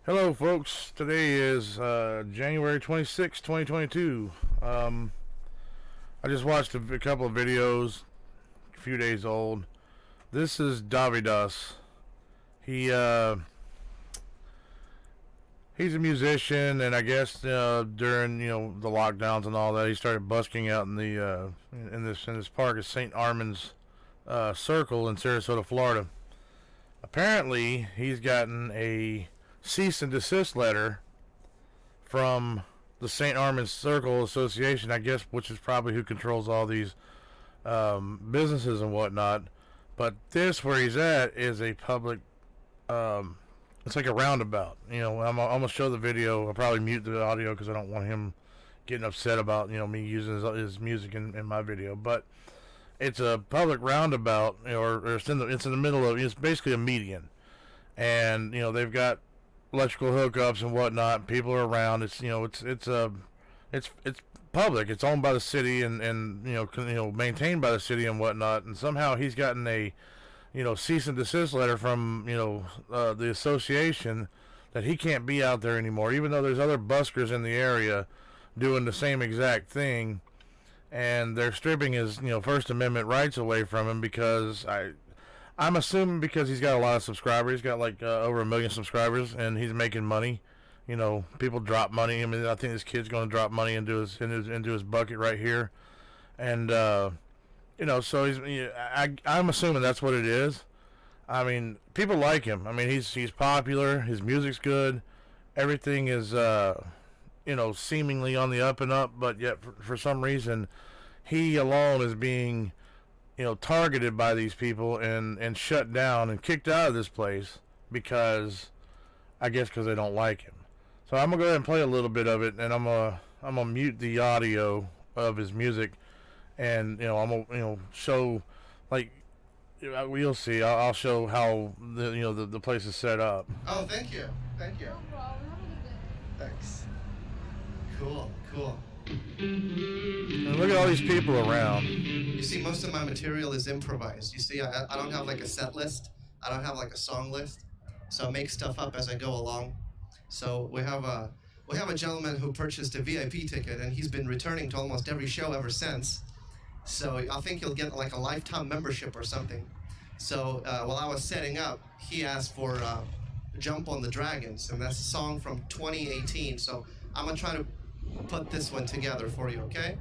Hello, folks. Today is January 26, 2022. I just watched a couple of videos, a few days old. This is Dovydas. He he's a musician, and I guess during the lockdowns and all that, he started busking out in the in this park at St. Armand's Circle in Sarasota, Florida. Apparently, he's gotten a cease and desist letter from the St. Armand's Circle Association, I guess, which is probably who controls all these businesses and whatnot. But this, where he's at, is a public. It's like a roundabout. I'm gonna show the video. I'll probably mute the audio because I don't want him getting upset about me using his music in my video. But it's a public roundabout, or it's in the middle of. It's basically a median, and they've got electrical hookups and whatnot. People are around. It's public. It's owned by the city and maintained by the city and whatnot. And somehow he's gotten a cease and desist letter from the association that he can't be out there anymore, even though there's other buskers in the area doing the same exact thing, and they're stripping his First Amendment rights away from him because I'm assuming because he's got a lot of subscribers. He's got like over 1 million subscribers, and he's making money. People drop money. I mean, I think this kid's going to drop money into his bucket right here, and so I'm assuming that's what it is. I mean, people like him. I mean, he's popular. His music's good. Everything is seemingly on the up and up, but yet for some reason, he alone is being targeted by these people and shut down and kicked out of this place because I guess because they don't like him. So I'm gonna go ahead and play a little bit of it, and I'm gonna mute the audio of his music, and I'm gonna show like you'll see. I'll show how the place is set up. Oh, thank you, thank you. No problem. Have a good day. Thanks. Cool, cool. And look at all these people around. You see, most of my material is improvised. You see, I don't have like a set list. I don't have like a song list. So I make stuff up as I go along. So we have a gentleman who purchased a VIP ticket, and he's been returning to almost every show ever since. So I think he'll get like a lifetime membership or something. So while I was setting up, he asked for Jump on the Dragons, and that's a song from 2018. So I'm gonna try to put this one together for you, okay?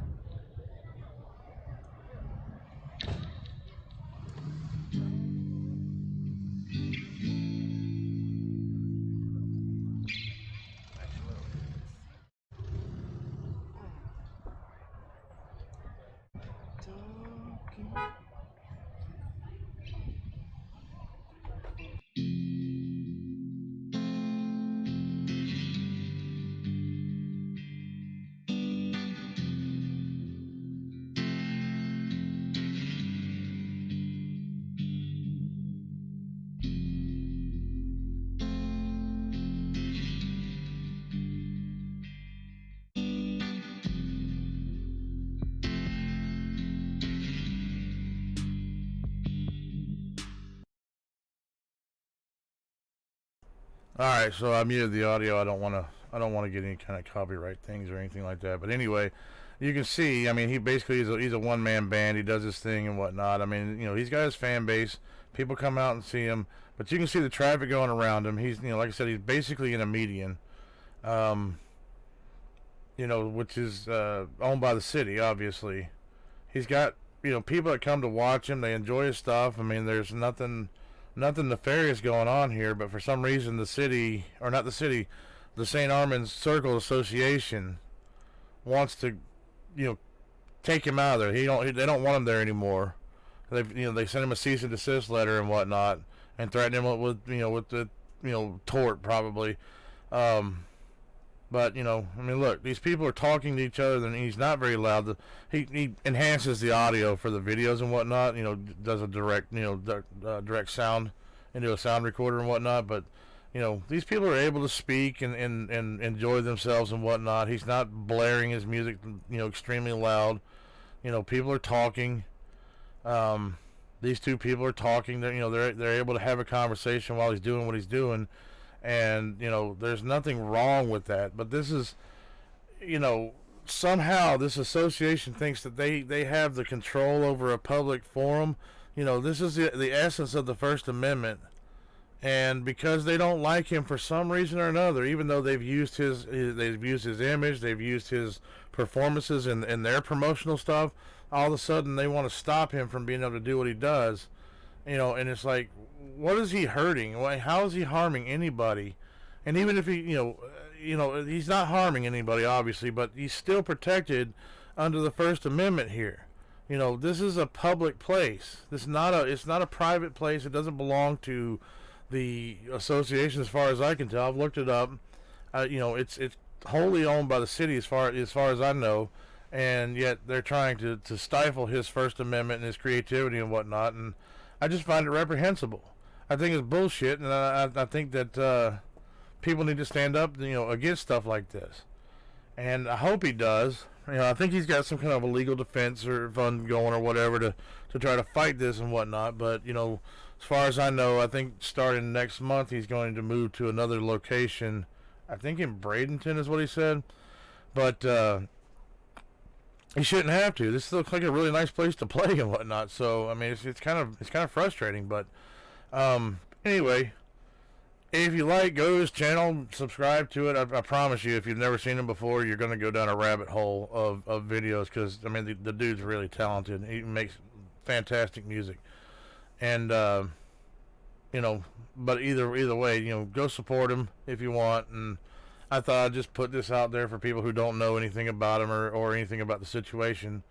All right, so I muted the audio. I don't want to get any kind of copyright things or anything like that. But anyway, you can see. I mean, he basically he's a one man band. He does his thing and whatnot. I mean, he's got his fan base. People come out and see him. But you can see the traffic going around him. He's like I said, he's basically in a median. Um, which is owned by the city, obviously. He's got people that come to watch him. They enjoy his stuff. I mean, there's nothing nefarious going on here, but for some reason the city, or not the city, the St. Armand's Circle Association wants to, take him out of there. They don't want him there anymore. They sent him a cease and desist letter and whatnot, and threatened him with the tort probably. But I mean, look, these people are talking to each other, and he's not very loud. He enhances the audio for the videos and whatnot. Does a direct direct sound into a sound recorder and whatnot. But these people are able to speak and enjoy themselves and whatnot. He's not blaring his music extremely loud. People are talking. These two people are talking. They're able to have a conversation while he's doing what he's doing. and there's nothing wrong with that. But this is, somehow this association thinks that they have the control over a public forum. This is the essence of the First Amendment. And because they don't like him for some reason or another, even though they've used his image, they've used his performances in their promotional stuff, all of a sudden they want to stop him from being able to do what he does. And it's like, what is he hurting? How is he harming anybody? And even if he, he's not harming anybody, obviously, but he's still protected under the First Amendment here. This is a public place. It's not a private place. It doesn't belong to the association, as far as I can tell. I've looked it up. It's wholly owned by the city, as far as I know, and yet they're trying to stifle his First Amendment and his creativity and whatnot. And I just find it reprehensible. I think it's bullshit, and I think that people need to stand up, against stuff like this. And I hope he does. I think he's got some kind of a legal defense or fund going or whatever to try to fight this and whatnot. But as far as I know, I think starting next month he's going to move to another location. I think in Bradenton is what he said. But he shouldn't have to. This looks like a really nice place to play and whatnot. So I mean, it's kind of frustrating. But anyway, if you like, go to his channel, subscribe to it. I promise you, if you've never seen him before, you're going to go down a rabbit hole of videos, because I mean the dude's really talented. He makes fantastic music. And but either way, go support him if you want. And I thought I'd just put this out there for people who don't know anything about him or anything about the situation.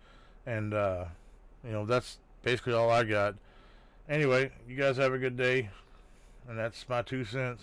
And that's basically all I got. Anyway, you guys have a good day, and that's my 2 cents.